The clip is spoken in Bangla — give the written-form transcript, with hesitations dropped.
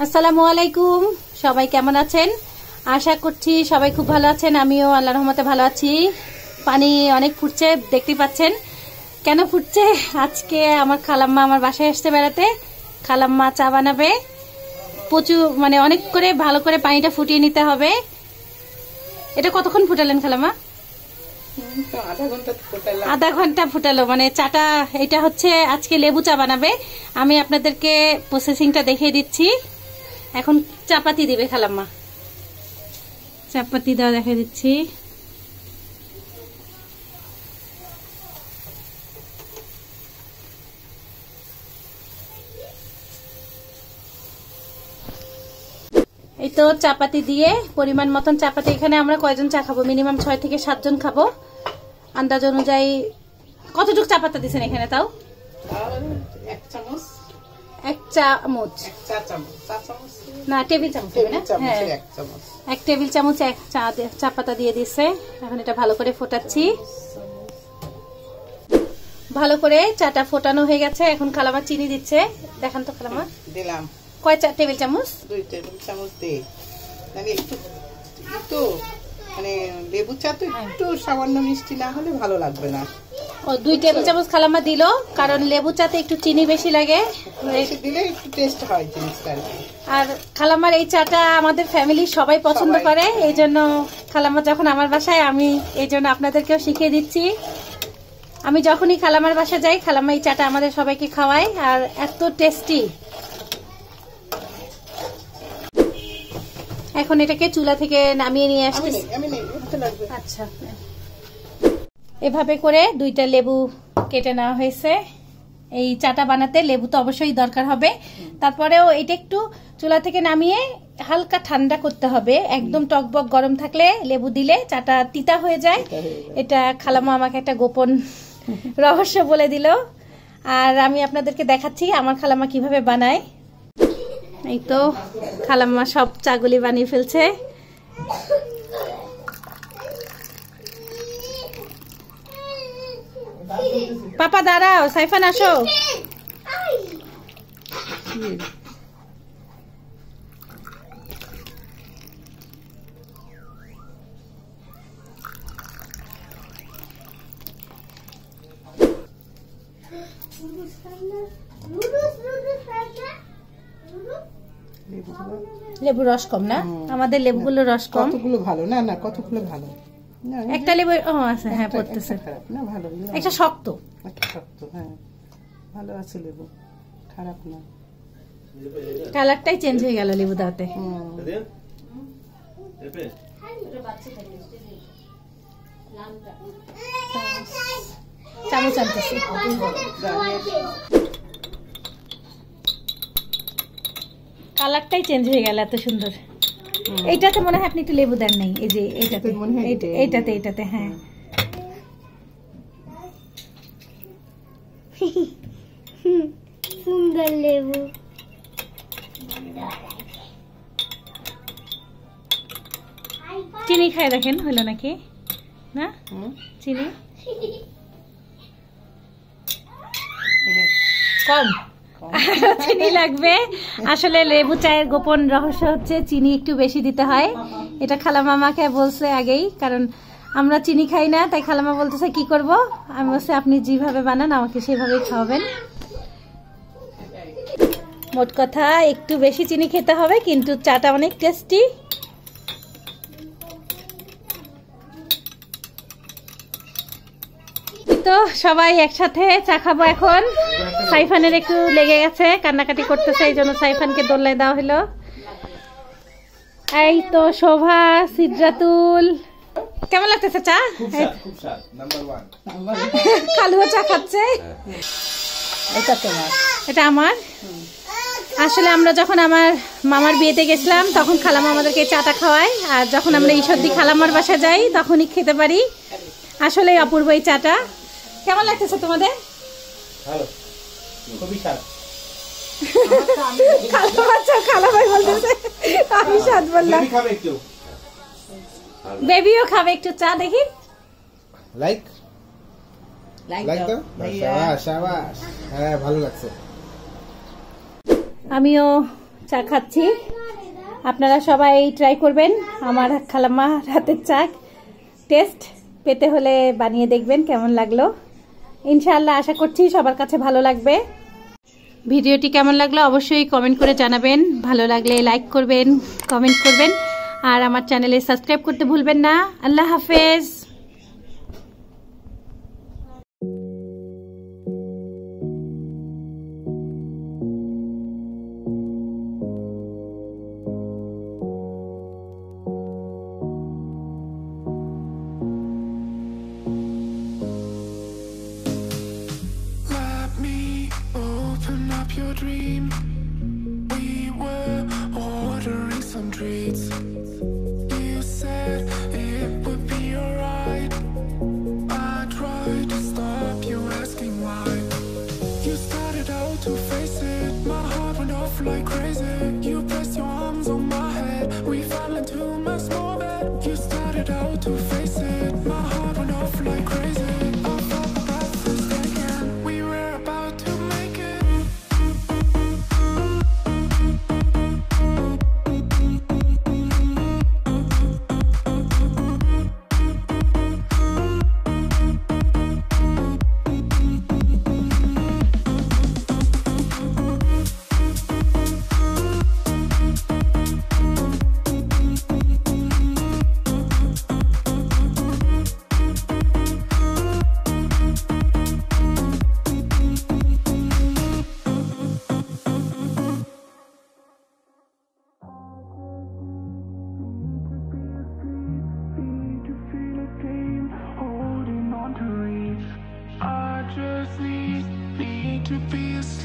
আসসালামু আলাইকুম, সবাই কেমন আছেন? আশা করছি সবাই খুব ভালো আছেন। আমিও আল্লাহর রহমতে ভালো আছি। পানি অনেক ফুটছে, দেখতেই পাচ্ছেন। কেন ফুটছে? আজকে আমার খালাম্মা আমার বাসায় আসতে বেড়াতে। খালাম্মা চা বানাবে, প্রচুর মানে অনেক করে ভালো করে পানিটা ফুটিয়ে নিতে হবে। এটা কতক্ষণ ফুটালেন খালাম্মা? আধা ঘন্টা ফুটালো। মানে চাটা এটা হচ্ছে আজকে লেবু চা বানাবে। আমি আপনাদেরকে প্রসেসিংটা দেখিয়ে দিচ্ছি। এখন চাপাতি দিবে খালাম্মা, চাপাতি দেওয়া দেখিয়ে দিচ্ছি। এই তো চাপাতি দিয়ে পরিমাণ মতন চাপাতি। এখানে আমরা কয়জন চা খাবো? মিনিমাম 6 থেকে 7 জন খাবো। আন্দাজ অনুযায়ী কতটুকু চাপাতা দিচ্ছেন এখানে? তাও এক চামচ না, টেবিল চামচ না? হ্যাঁ, 1 টেবিল চামচ চা পাতা দিয়ে দিচ্ছে। এখন এটা ভালো করে ফোটাচ্ছি। ভালো করে চাটা ফোটানো হয়ে গেছে। এখন খালামা চিনি দিচ্ছে। দেখান তো খালামা। দিলাম কয় টেবিল চামচ? 2 টেবিল চামচ দে। মানে একটু মানে লেবু চা তো একটু সামান্য মিষ্টি না হলে ভালো লাগবে না। ও 2 টেবিল চামচ খালামা দিল, কারণ লেবু চাতে একটু চিনি বেশি লাগে, বেশি দিলে একটু টেস্ট হয় জিনিসটা। আর খালামার এই চাটা আমাদের ফ্যামিলির সবাই পছন্দ করে। এই জন্য খালামা যখন আমার বাসায়, আমি এই জন্য আপনাদেরকেও শিখিয়ে দিচ্ছি। আমি যখনই খালামার বাসায় যাই, খালামা এই চাটা আমাদের সবাইকে খাওয়ায়, আর এত টেস্টি। এখন এটাকে চুলা থেকে নামিয়ে নিয়ে আসছি। আচ্ছা, এভাবে করে 2টা লেবু কেটে নেওয়া হয়েছে। এই চাটা বানাতে লেবু তো অবশ্যই দরকার হবে। তারপরেও এটা একটু চুলা থেকে নামিয়ে হালকা ঠান্ডা করতে হবে। একদম টকবক গরম থাকলে লেবু দিলে চাটা তিতা হয়ে যায়। এটা খালামা আমাকে একটা গোপন রহস্য বলে দিল, আর আমি আপনাদেরকে দেখাচ্ছি আমার খালামা কিভাবে বানায়। এই তো খালাম্মা সব চাগুলি বানিয়ে ফেলছে। পাপা দাঁড়াও, সাইফান আসো। লেবু রস কম না? আমাদের লেবুগুলো রস কম। কতগুলো ভালো না? না, কতগুলো ভালো। একটা লেবু আছে, হ্যাঁ পড়তেছে। খারাপ না, ভালো। একটা শক্ত, হ্যাঁ ভালো আছে লেবু, খারাপ না। কালারটাই চেঞ্জ হয়ে গেল লেবু দাওতে। চামচ আনতেছি। কালারটাই চেঞ্জ হয়ে গেল, এত সুন্দর। এইটাতে মনে হয় আপনি একটু লেবু দেন নাই। এই যে এইটাতে হ্যাঁ। সুন্দর লেবু। চিনি খাই দেখেন, হলো নাকি না? চিনি কম, চিনি লাগবে। আসলে লেবু চায়ের গোপন রহস্য হচ্ছে চিনি একটু বেশি দিতে হয়। এটা খালামা আমাকে বলছে আগেই, কারণ আমরা চিনি খাই না। তাই খালামা বলতেছে কি করব। আমি বলছি আপনি যেভাবে বানান আমাকে সেভাবেই খাওয়াবেন। মোট কথা একটু বেশি চিনি খেতে হবে, কিন্তু চাটা অনেক টেস্টি। তো সবাই একসাথে চা খাবো এখন। সাইফানের একটু লেগে গেছে, কান্নাকাটি করতেছে, এই জন্য সাইফানকে দোল্লাই দেওয়া হলো। এই তো শোভা, সিদ্রাতুল, কেমন লাগতেছে চা? খালুও চা খাচ্ছে। এটা আমার। আসলে আমরা যখন আমার মামার বিয়েতে গেছিলাম তখন খালামা আমাদেরকে চাটা খাওয়ায়, আর যখন আমরা ঈশ্বরদী খালামার বাসায় যাই তখনই খেতে পারি। আসলে অপূর্ব এই চাটা। কেমন লাগতেছে তোমাদের? খালামাই বলতেছে আমি স্বাদ বললাম। বেবিও খাবে একটু চা, দেখি। লাইক তো শাবাশ শাবাশ, হ্যাঁ ভালো লাগছে। আমিও চা খাচ্ছি। আপনারা সবাই ট্রাই করবেন আমার খালাম্মা হাতের চা টেস্ট পেতে হলে বানিয়ে দেখবেন কেমন লাগলো। ইনশাআল্লাহ আশা করছি সবার কাছে ভালো লাগবে। ভিডিওটি কেমন লাগলো অবশ্যই কমেন্ট করে জানাবেন। ভালো লাগলে লাইক করবেন, কমেন্ট করবেন, আর আমার চ্যানেলে সাবস্ক্রাইব করতে ভুলবেন না। আল্লাহ হাফেজ। Your dream, we were ordering some treats. You said it would be alright. I tried to stop you asking why. You started out to face it, my heart went off like crazy. You pressed your arms on my head, we fell into my small bed. You started out to face it, my heart went off like crazy. I felt my breath was taken, we were about to make it. Holding on to reach, I just need to be